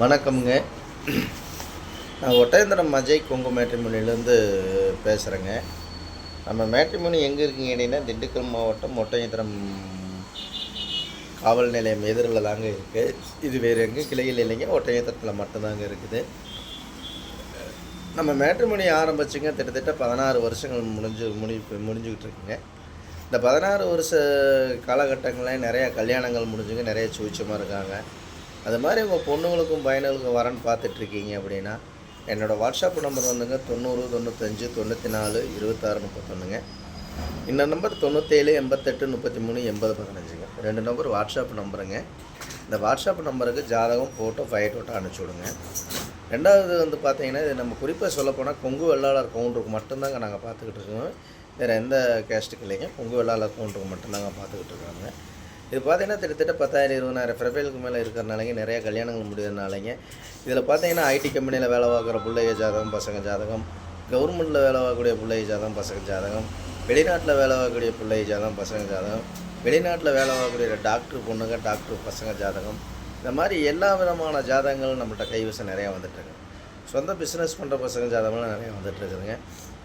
வணக்கம்ங்க. நான் ஒட்டயந்திரம் அஜய் கொங்கு மேட்ரிமோனிலேருந்து பேசுகிறேங்க. நம்ம மேட்ரிமோனி எங்கே இருக்குங்க கேட்டிங்கன்னா, திண்டுக்கல் மாவட்டம் ஒட்டயந்திரம் காவல் நிலையம் எதிரில் தாங்க இருக்குது. இது வேறு எங்கேயும் கிளையில் இல்லைங்க, ஒட்டயந்திரத்தில் மட்டும்தாங்க இருக்குது. நம்ம மேட்ரிமோனி ஆரம்பிச்சுங்க கிட்டத்தட்ட 16 வருஷங்கள் முடிஞ்சுக்கிட்டு இருக்குங்க. இந்த 16 வருஷ காலகட்டங்களில் நிறையா கல்யாணங்கள் முடிஞ்சுங்க, நிறைய சுவிச்சமாக இருக்காங்க. அது மாதிரி உங்கள் பொண்ணுங்களுக்கும் பையனுங்களுக்கும் வரன்னு பார்த்துட்ருக்கீங்க அப்படின்னா, என்னோடய வாட்ஸ்அப் நம்பர் வந்துங்க 90 95 94 26 31ங்க. இந்த நம்பர் 97 88 33 80 15ங்க. 2 நம்பர் வாட்ஸ்அப் நம்பருங்க. இந்த வாட்ஸ்அப் நம்பருக்கு ஜாதகம் ஃபோட்டோ ஃபைட்டோட்டோ அனுப்பிச்சி விடுங்க. ரெண்டாவது வந்து பார்த்தீங்கன்னா, இது நம்ம குறிப்பாக சொல்லப்போனால் கொங்கு வெள்ளாளர் கவுண்டருக்கு மட்டும்தாங்க நாங்கள் பார்த்துக்கிட்டு இருக்கோம். வேறு எந்த கேஸ்ட்டுக்கு இல்லைங்க, கொங்கு வெள்ளாளர் கவுண்டருக்கு மட்டும்தாங்க பார்த்துக்கிட்டு இருக்காங்க. இது பார்த்தீங்கன்னா கிட்டத்தட்ட 10,000 20,000 ப்ரொஃபைலுக்கு மேலே இருக்கிறனாலங்க, நிறையா கல்யாணங்கள் முடியறதுனாலங்க. இதில் பார்த்தீங்கன்னா ஐடி கம்பெனியில் வேலை பார்க்குற பிள்ளைய ஜாதகம் பசங்க ஜாதகம், கவர்மெண்ட்டில் வேலை பார்க்கக்கூடிய பிள்ளைய ஜாதகம் பசங்க ஜாதகம், வெளிநாட்டில் வேலை பார்க்கக்கூடிய பிள்ளைய ஜாதகம் பசங்க ஜாதகம், வெளிநாட்டில் வேலை பார்க்கக்கூடிய டாக்டர் பொண்ணுங்க டாக்டர் பசங்க ஜாதகம், இந்த மாதிரி எல்லா விதமான ஜாதகங்களும் நம்மள்கிட்ட கைவசம் நிறையா வந்துட்டுருக்கு. சொந்த பிஸ்னஸ் பண்ணுற பசங்க ஜாதகம்லாம் நிறையா வந்துட்டுருக்குதுங்க.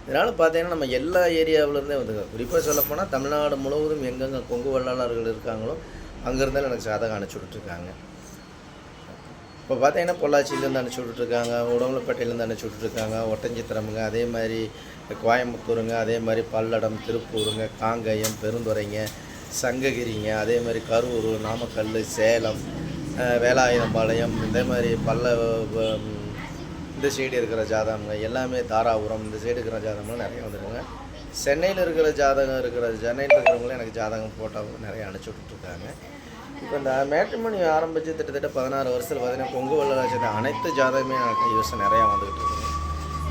இதனால் பார்த்தீங்கன்னா நம்ம எல்லா ஏரியாவிலேருந்தே வந்துங்க. குறிப்பாக சொல்லப்போனால் தமிழ்நாடு முழுவதும் எங்கெங்கே கொங்கு வெள்ளாளர்கள் இருக்காங்களோ அங்கேருந்தாலும் எனக்கு ஜாதகம் அனுப்பிச்சி விட்டுருக்காங்க. இப்போ பார்த்தீங்கன்னா பொள்ளாச்சியிலேருந்து அனுப்பிச்சி விட்டுருக்காங்க, உடம்புலப்பேட்டையிலேருந்து அனுப்பிச்சி விட்டுருக்காங்க, ஒட்டஞ்சித்திரமுங்க, அதே மாதிரி கோயம்புத்தூருங்க, அதே மாதிரி பல்லடம், திருப்பூருங்க, காங்கயம், பெருந்துறைங்க, சங்ககிரிங்க, அதே மாதிரி கரூர், நாமக்கல், சேலம், வேலாயுதம்பாளையம், இதே மாதிரி இந்த சைடு இருக்கிற ஜாதகங்க எல்லாமே, தாராபுரம் இந்த சைடு இருக்கிற ஜாதகம்லாம் நிறைய வந்துருக்குங்க. சென்னையில் இருக்கிற ஜாதகம் சென்னையில் இருக்கிறவங்களும் எனக்கு ஜாதகம் ஃபோட்டோ நிறைய அனுப்பிச்சி விட்டுருக்காங்க. இப்போ இந்த மேட்ரிமோனி ஆரம்பித்து கிட்டத்தட்ட 16 வருஷத்தில் பார்த்தீங்கன்னா கொங்கு வெள்ளாளர் அனைத்து ஜாதகமே எனக்கு யூஸ் நிறையா வந்துக்கிட்டு இருக்குங்க.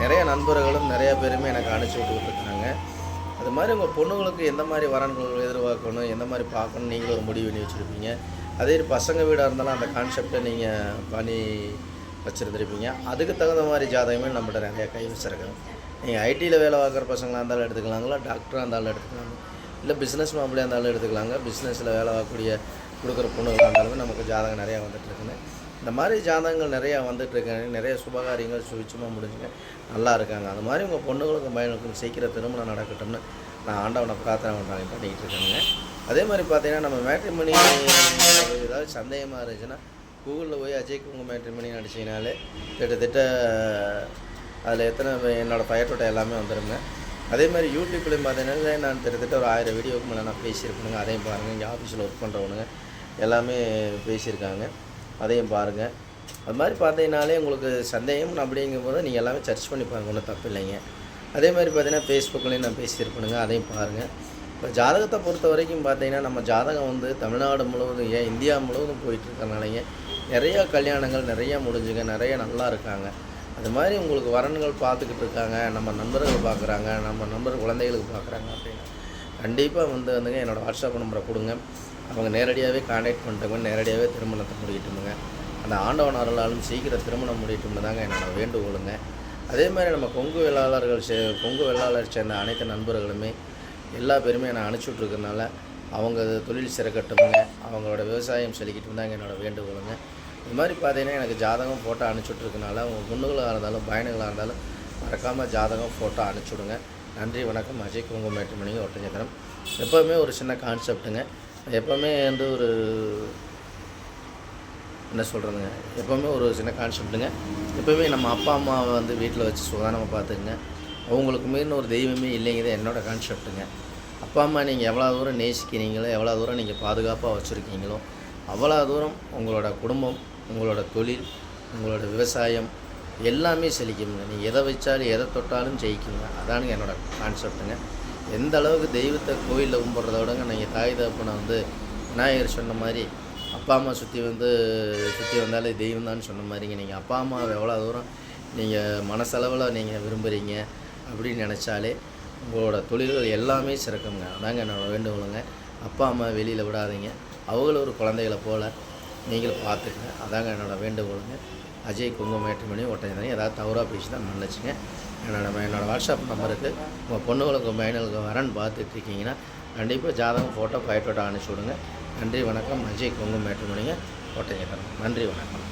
நிறைய நண்பர்களும் நிறைய பேருமே எனக்கு அனுப்பிச்சி விட்டுருக்காங்க. அது மாதிரி உங்கள் பொண்ணுங்களுக்கு எந்த மாதிரி வரன்கள் எதிர்பார்க்கணும், எந்த மாதிரி பார்க்கணும் நீங்களும் ஒரு முடிவு பண்ணி வச்சுருப்பீங்க. அதே பசங்க வீடாக இருந்தாலும் அந்த கான்செப்டை நீங்கள் பண்ணி வச்சுருந்துருப்பீங்க. அதுக்கு தகுந்த மாதிரி ஜாதகமே நம்மகிட்ட நிறையா கைவச்சிருக்கணும். நீங்கள் ஐடியில் வேலை பார்க்குற பசங்களாக இருந்தாலும் எடுத்துக்கலாங்களா, டாக்டராக இருந்தாலும் எடுத்துக்கலாங்க, இல்லை பிஸ்னஸ் மாப்பிளையாக இருந்தாலும் எடுத்துக்கலாங்க. பிஸ்னஸில் வேலை பார்க்கக்கூடிய கொடுக்குற பொண்ணுகளாக இருந்தாலுமே நமக்கு ஜாதகம் நிறையா வந்துட்டுருக்குங்க. இந்த மாதிரி ஜாதகங்கள் நிறையா வந்துட்டுருக்காங்க. நிறைய சுபகாரியங்கள் சுவிச்சமாக முடிஞ்சுங்க, நல்லா இருக்காங்க. அது மாதிரி உங்கள் பொண்ணுங்களுக்கும் பையனுக்கும் சீக்கிரம் திருமணம் நடக்கட்டும்னு நான் ஆண்டவனை பிரார்த்தனை பண்ணிக்கிட்டு இருக்கேங்க. அதே மாதிரி பார்த்தீங்கன்னா நம்ம மேட்ரிமோனி ஏதாவது சந்தேகமாக இருந்துச்சுன்னா கூகுளில் போய் அஜய் கொங்கு மேட்ரிமோனின்னு அடிச்சிங்கனாலே கிட்டத்தட்ட அதில் என்னோடய ஃபயர்டோட்டை எல்லாமே வந்துடுங்க. அதே மாதிரி யூடியூப்லேயும் பார்த்தீங்கன்னா நான் கிட்டத்தட்ட ஒரு 1000 வீடியோவுக்கு மேலே நான் பேசியிருக்கணுங்க. அதையும் பாருங்கள். இங்கே ஆஃபீஸில் ஒர்க் பண்ணுறவனுங்க எல்லாமே பேசியிருக்காங்க, அதையும் பாருங்கள். அது மாதிரி பார்த்தீங்கனாலே உங்களுக்கு சந்தேகம் அப்படிங்கும்போது நீங்கள் எல்லாமே சர்ச் பண்ணி பாருங்கள், ஒன்றும் தப்பு இல்லைங்க. அதே மாதிரி பார்த்தீங்கன்னா ஃபேஸ்புக்லேயும் நான் பேசியிருப்பேனுங்க, அதையும் பாருங்கள். இப்போ ஜாதகத்தை பொறுத்த வரைக்கும் பார்த்தீங்கன்னா நம்ம ஜாதகம் வந்து தமிழ்நாடு முழுவதும் ஏன் இந்தியா முழுவதும் போயிட்டுருக்கனாலங்க நிறையா கல்யாணங்கள் நிறையா முடிஞ்சுங்க, நிறைய நல்லா இருக்காங்க. அது மாதிரி உங்களுக்கு வரன்கள் பார்த்துக்கிட்டு இருக்காங்க, நம்ம நண்பர்கள் பார்க்குறாங்க, நம்ம நண்பர் குழந்தைகளுக்கு பார்க்குறாங்க அப்படின்னா கண்டிப்பாக வந்துங்க என்னோடய வாட்ஸ்அப் நம்பரை கொடுங்க. அவங்க நேரடியாகவே கான்டாக்ட் பண்ணிட்டவங்க நேரடியாகவே திருமணத்தை முடிக்கட்டுமுங்க. அந்த ஆண்டவன் அருளாலும் சீக்கிரம் திருமணம் முடியட்டும்னு தாங்க என்னோடய வேண்டுகோளுங்க. அதே மாதிரி நம்ம கொங்கு வெள்ளாளர் சேர்ந்த அனைத்து நண்பர்களுமே எல்லா பேருமே நான் அனுப்பிச்சுட்ருக்கறனால அவங்க தொழில் சிறக்கட்டுமுங்க, அவங்களோட விவசாயம் செழிக்கட்டும் தாங்க என்னோடய வேண்டுகோளுங்க. இது மாதிரி பார்த்தீங்கன்னா எனக்கு ஜாதகம் ஃபோட்டோ அனுப்பிச்சுட்ருக்கனால உங்கள் பொண்ணுகளாக இருந்தாலும் பையனுகளாக இருந்தாலும் மறக்காமல் ஜாதகம் ஃபோட்டோ அனுப்பிச்சுடுங்க. நன்றி, வணக்கம். அஜய் கொங்கு மேட்ரிமோனி ஒட்டஞ்சத்திரம். எப்போவுமே ஒரு சின்ன கான்செப்ட்டுங்க, எப்போவுமே வந்து ஒரு என்ன சொல்கிறதுங்க, எப்போவுமே ஒரு சின்ன கான்செப்ட்டுங்க. எப்போவுமே நம்ம அப்பா அம்மாவை வந்து வீட்டில் வச்சு சுகாதாரமாக பார்த்துக்குங்க. அவங்களுக்கு மீறின ஒரு தெய்வமே இல்லைங்கிறது என்னோடய கான்செப்ட்டுங்க. அப்பா அம்மா நீங்கள் எவ்வளோ தூரம் நேசிக்கிறீங்களோ, எவ்வளோ தூரம் நீங்கள் பாதுகாப்பாக வச்சுருக்கீங்களோ, அவ்வளோ தூரம் உங்களோட குடும்பம், உங்களோட தொழில், உங்களோட விவசாயம் எல்லாமே செழிக்குங்க. நீங்கள் எதை வச்சாலும் எதை தொட்டாலும் ஜெயிக்குங்க. அதானுங்க என்னோடய கான்செப்ட்டுங்க. எந்த அளவுக்கு தெய்வத்தை கோயிலில் கும்பிட்றத விடங்க நீங்கள் தாய் தகப்பனை வந்து விநாயகர் சொன்ன மாதிரி அப்பா அம்மா சுற்றி வந்தாலே தெய்வம் தான் சொன்ன மாதிரிங்க. நீங்கள் அப்பா அம்மாவை எவ்வளோ தூரம் நீங்கள் மனசளவில் நீங்கள் விரும்புகிறீங்க அப்படின்னு நினச்சாலே உங்களோட தொழில்கள் எல்லாமே சிறக்குங்க. அதாங்க என்னோடய வேண்டுகோளுங்க. அப்பா அம்மா வெளியில் விடாதீங்க, அவங்கள ஒரு குழந்தைகளை போல் நீங்களும் பார்த்துக்குங்க. அதாங்க என்னோடய வேண்டுகோளுங்க. அஜய் கொங்கு மேட்ரிமோனி ஒட்டஞ்சத்திரம். ஏதாவது தவறாக பேசி தான் மன்னிச்சுங்க. என்னோடய வாட்ஸ்அப் நம்பருக்கு உங்கள் பொண்ணுங்களுக்கு பையனுக்கு வரன்னு பார்த்துட்ருக்கீங்கன்னா கண்டிப்பாக ஜாதகம் ஃபோட்டோ ஃபைட்டோட்டோ அனுப்பிச்சி விடுங்க. நன்றி, வணக்கம். அஜய் கொங்கு மேட்ரிமோனிங்க ஒட்டஞ்சத்திரம். நன்றி, வணக்கம்.